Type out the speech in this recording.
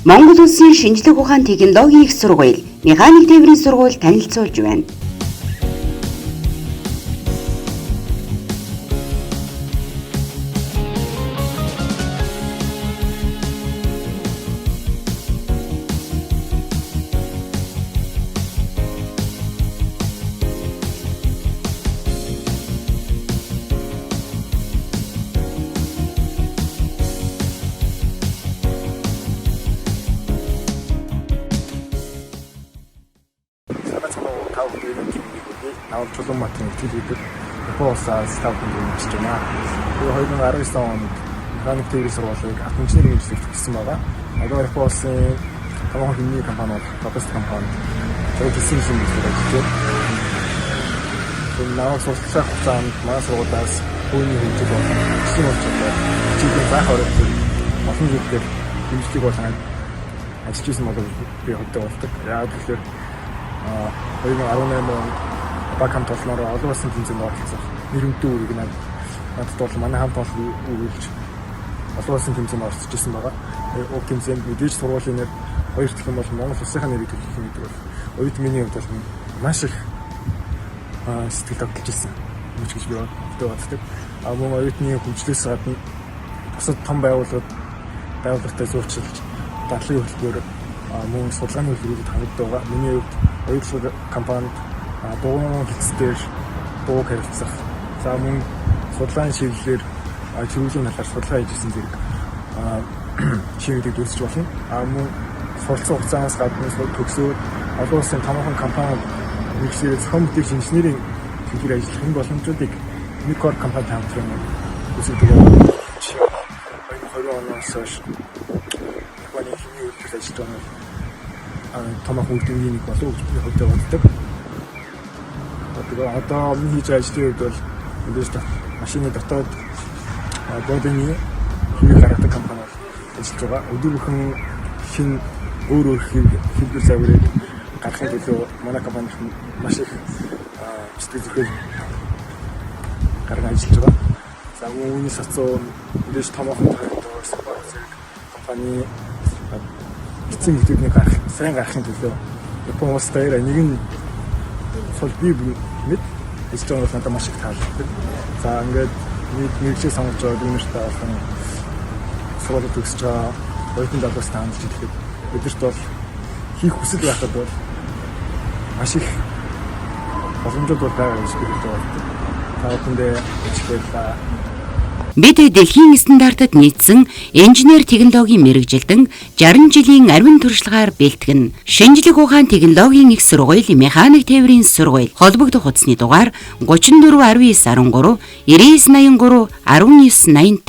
Монгол Улсын шинжлэх ухаан технологийн их сургууль, механик тээврийн сургууль танилцуулж байна. Навал Чулуунбаатарын ихтгэл Япон улсаас 5 хүн ирж байна. Тэгээ 2019 онд механик тээврийн сургуулийг инженерийн мэдлэг төгссөн байгаа. Одоо Япон улсын томоохон хэмнээ компани бол Robusta компани зөвхөн шинэ мэдлэг ажиллаж байна. Энэ навал сурталчилсан хугацаанд манай сургуулиас түүний хэмжээ бол шинэ болчихлоо. Чиглэл заах оролт олон зүйлээр хэмжлэг болон ажиллаж исэн бол би хөдөө болдог. Яг тэгэхээр 2018 онд Бакам толноор олон улсын тэмцээнд оролцох нэрмтэн үүрэг надад бол манай хамт олон үргэлж олон улсын тэмцээнд оролцож исэн байгаа. Уг тэмцээнд мэдээж сургуулийн нэр хоёр дахь юм бол Монгол улсынхаа нэрийг төлөх юм гэдэг бол үед миний хувьд бол маш их сэтгэл тогтолж исэн. Мөч гэж би боддог. Мөн оюутны хөгжлөөс гадна бусад том байгууллагатай зурчилж дадлын хөтөлбөр мөн судалгааны хөтөлбөрөд хангагддаг байгаа. Миний хувьд оюутлаг компанид дугуйн хэлцээр дууг харилцах. За мөн судалгааны чиглэлээр чиглэлийн талаар судалгаа хийжсэн зэрэг чиглэлийг үүсгэж болно. Мөн суралцсан хугацаанаас гадна төгсөөд олон улсын томоохон компанид нэгсээр зохион бүтээгч инженерийн чиглэлээр ажиллах энэ боломжуудыг Никор компанид хамтран үүсгэдэг. 2020 оноос хойш Японы химийн үйлдвэрлэлд ажиллаж байгаа томоохон үйлдвэрийн нэг болов гэж би хөдөө боддог. Тэгээ одоо миний хийж ажлын үед бол мэдээж машины дотоод бодины химийн гаргадаг компани ажиллаж байгаа. Өдөр бүхэн шинэ өөр хэлбэр завирыг гаргахын төлөө манай компани маш их сэтгэл зүрхэл гаргаж ажиллаж байгаа. За үүний сацуу мэдээж томоохон компани эцэг хэлбэрийг сайн гаргахын төлөө Япон улс дээр нэг нь би мэд эсвэл надад маш их таалагддаг. За ингээд мэргэжийг сонгож байгаа дүнэртэй болсон сургууль төгсөж байгаа оюутан залуус таандж ирэхэд бидэрт бол хийх хүсэл байхад бол маш их боломжууд байгаа гэж би боддог. Та бүхэндээ ичгэлээ. Бид дэлхийн стандартад нийцсэн инженер технологийн мэргэжилтэн 60 жилийн арвин туршлагаар бэлтгэн шинжлэх ухаан технологийн их сургууль, механик тээврийн сургууль холбогдох утасны дугаар 34 19 13 99 83 19 85